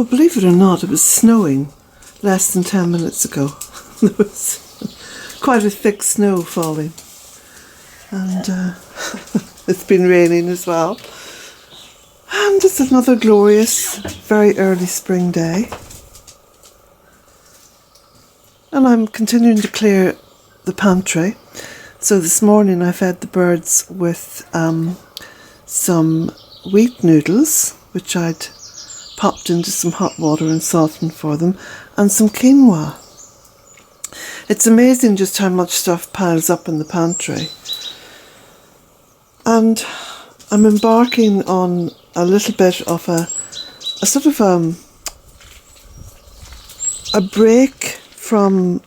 Well, believe it or not, it was snowing less than 10 minutes ago. There was quite a thick snow falling. And it's been raining as well. And it's another glorious, very early spring day. And I'm continuing to clear the pantry. So this morning I fed the birds with some wheat noodles, which I'd popped into some hot water and softened for them, and some quinoa. It's amazing just how much stuff piles up in the pantry. And I'm embarking on a little bit of a sort of a break from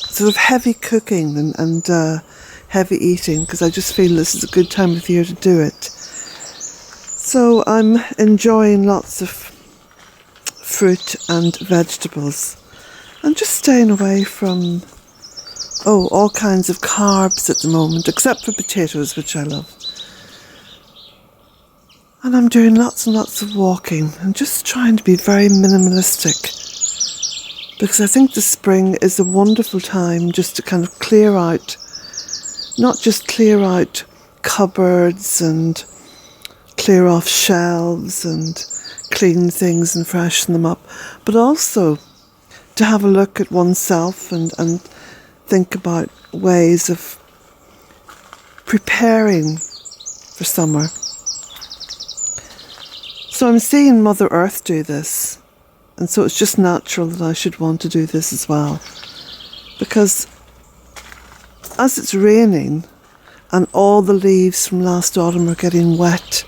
sort of heavy cooking and heavy eating, because I just feel this is a good time of year to do it. So I'm enjoying lots of fruit and vegetables and just staying away from all kinds of carbs at the moment, except for potatoes, which I love. And I'm doing lots and lots of walking and just trying to be very minimalistic, because I think the spring is a wonderful time just to kind of clear out, not just clear out cupboards and clear off shelves and clean things and freshen them up, but also to have a look at oneself and think about ways of preparing for summer. So I'm seeing Mother Earth do this, and so it's just natural that I should want to do this as well, because as it's raining and all the leaves from last autumn are getting wet,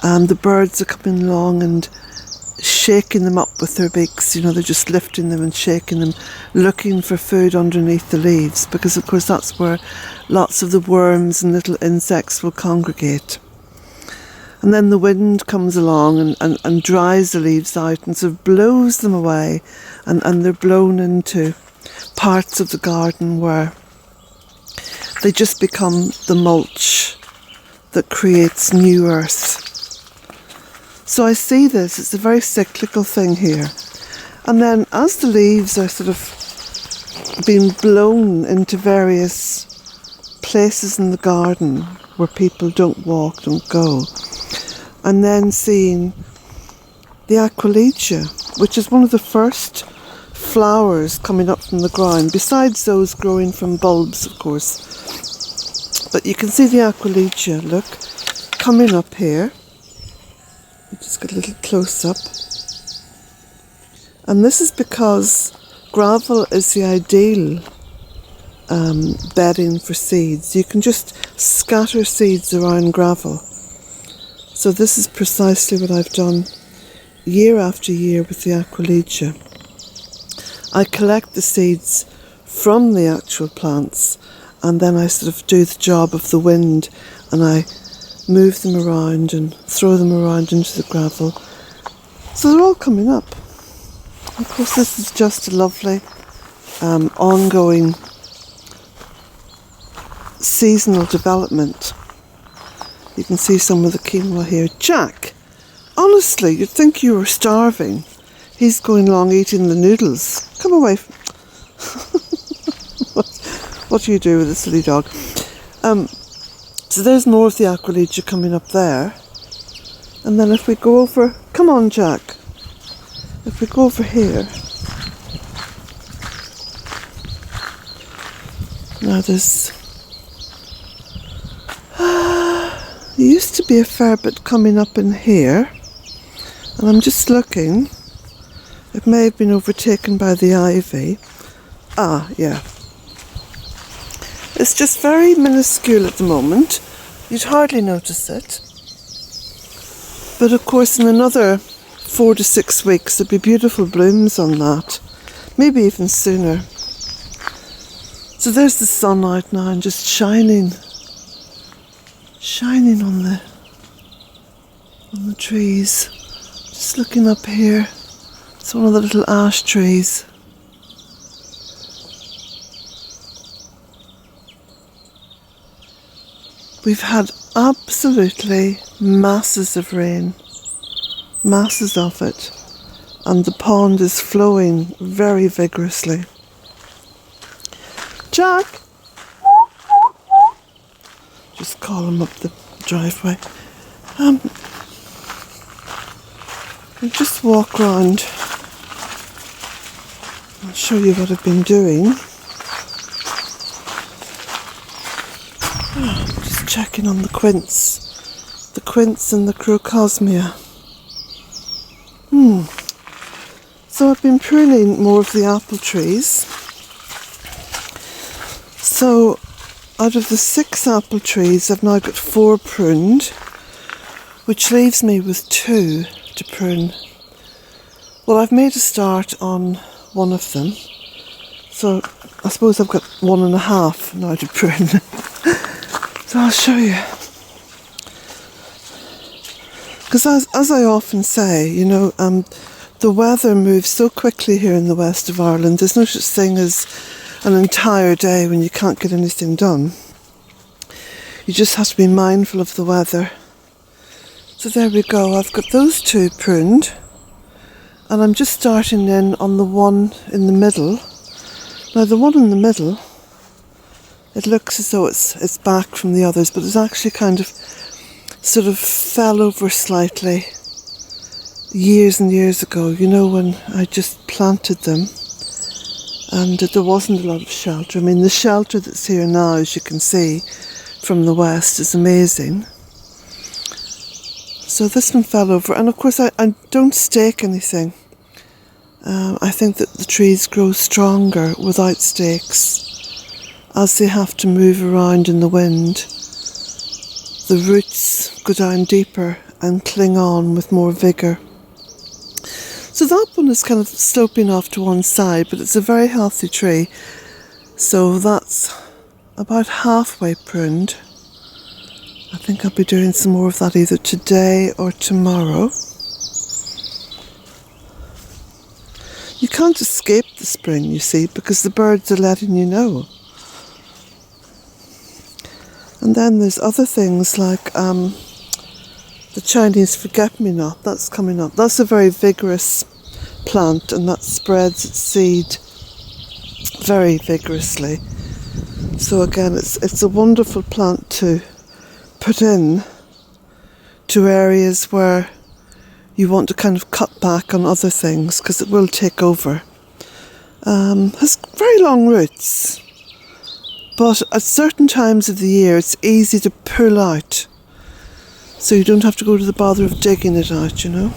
and the birds are coming along and shaking them up with their beaks, they're just lifting them and shaking them, looking for food underneath the leaves, because of course that's where lots of the worms and little insects will congregate. And then the wind comes along and dries the leaves out and sort of blows them away, and they're blown into parts of the garden where they just become the mulch that creates new earth. So I see this, it's a very cyclical thing here. And then as the leaves are sort of being blown into various places in the garden where people don't walk, don't go, I'm then seeing the aquilegia, which is one of the first flowers coming up from the ground, besides those growing from bulbs, of course. But you can see the aquilegia, look, coming up here. Just get a little close up. And this is because gravel is the ideal bedding for seeds. You can just scatter seeds around gravel. So this is precisely what I've done year after year with the aquilegia. I collect the seeds from the actual plants, and then I sort of do the job of the wind, and I move them around and throw them around into the gravel. So they're all coming up. Of course, this is just a lovely ongoing seasonal development. You can see some of the quinoa here. Jack, honestly, you'd think you were starving. He's going along eating the noodles. Come away. What do you do with a silly dog? So there's more of the aquilegia coming up there. And then if we go over, come on Jack, if we go over here, now there used to be a fair bit coming up in here, and I'm just looking, it may have been overtaken by the ivy. Ah, yeah. It's just very minuscule at the moment. You'd hardly notice it. But of course in another 4 to 6 weeks there'll be beautiful blooms on that. Maybe even sooner. So there's the sun out now and just shining on the trees. Just looking up here. It's one of the little ash trees. We've had absolutely masses of rain, masses of it, and the pond is flowing very vigorously. Jack! Just call him up the driveway. I'll just walk round. I'll show you what I've been doing. Just checking on the quince and the crocosmia. So I've been pruning more of the apple trees. So out of the 6 apple trees, I've now got 4 pruned, which leaves me with 2 to prune. Well, I've made a start on one of them, so I suppose I've got 1.5 now to prune. So I'll show you. Because as I often say, you know, the weather moves so quickly here in the west of Ireland. There's no such thing as an entire day when you can't get anything done. You just have to be mindful of the weather. So there we go, I've got those 2 pruned, and I'm just starting in on the one in the middle. Now the one in the middle, it looks as though it's back from the others, but it's actually kind of sort of fell over slightly years and years ago, you know, when I just planted them and there wasn't a lot of shelter. I mean, the shelter that's here now, as you can see from the west, is amazing. So this one fell over, and of course I don't stake anything. I think that the trees grow stronger without stakes, as they have to move around in the wind. The roots go down deeper and cling on with more vigour. So that one is kind of sloping off to one side, but it's a very healthy tree. So that's about halfway pruned. I think I'll be doing some more of that either today or tomorrow. You can't escape the spring, you see, because the birds are letting you know. And then there's other things like the Chinese forget-me-not, that's coming up. That's a very vigorous plant, and that spreads its seed very vigorously. So again, it's a wonderful plant to put in to areas where you want to kind of cut back on other things, because it will take over. Has very long roots, but at certain times of the year it's easy to pull out, so you don't have to go to the bother of digging it out, you know.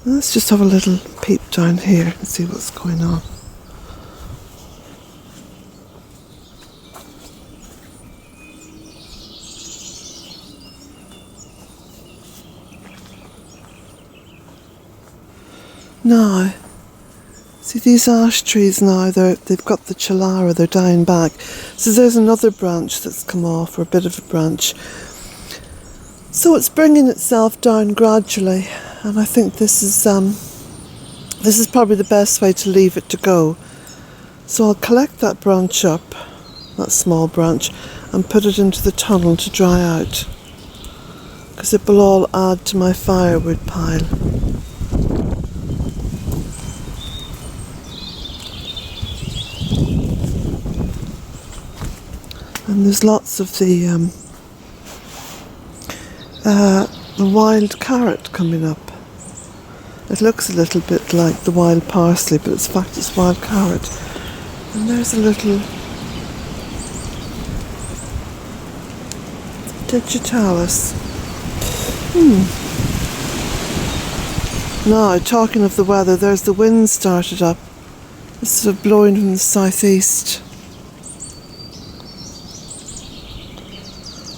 Let's just have a little peep down here and see what's going on. Now, see these ash trees now, they've got the chalara, they're dying back. So there's another branch that's come off, or a bit of a branch. So it's bringing itself down gradually, and I think this is probably the best way to leave it to go. So I'll collect that branch up, that small branch, and put it into the tunnel to dry out, because it will all add to my firewood pile. And there's lots of the wild carrot coming up. It looks a little bit like the wild parsley, but in fact it's wild carrot. And there's a little digitalis. Now, talking of the weather, there's the wind started up. It's sort of blowing from the southeast.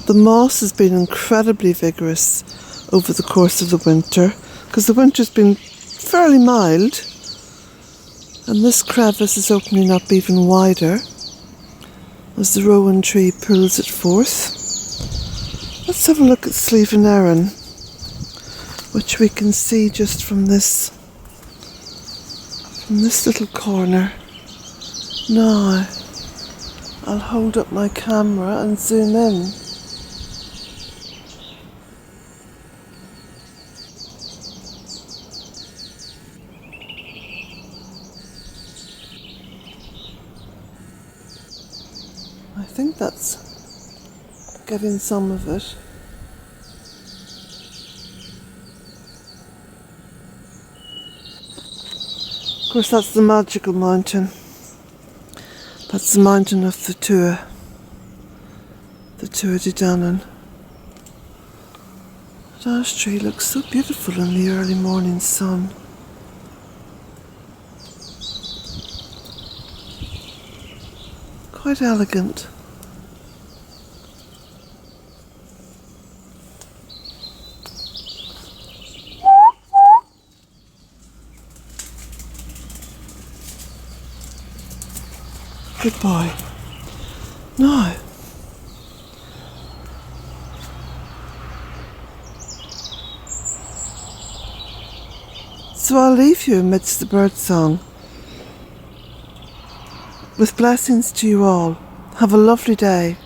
The moss has been incredibly vigorous over the course of the winter, because the winter's been fairly mild, and this crevice is opening up even wider as the rowan tree pulls it forth. Let's have a look at Sleeve Erin, which we can see just from this little corner. Now, I'll hold up my camera and zoom in. get in some of it. Of course, that's the magical mountain. That's the mountain of the Tuath de Danann. The ash tree looks so beautiful in the early morning sun. Quite elegant. Good boy. Now, so I'll leave you amidst the birdsong. With blessings to you all. Have a lovely day.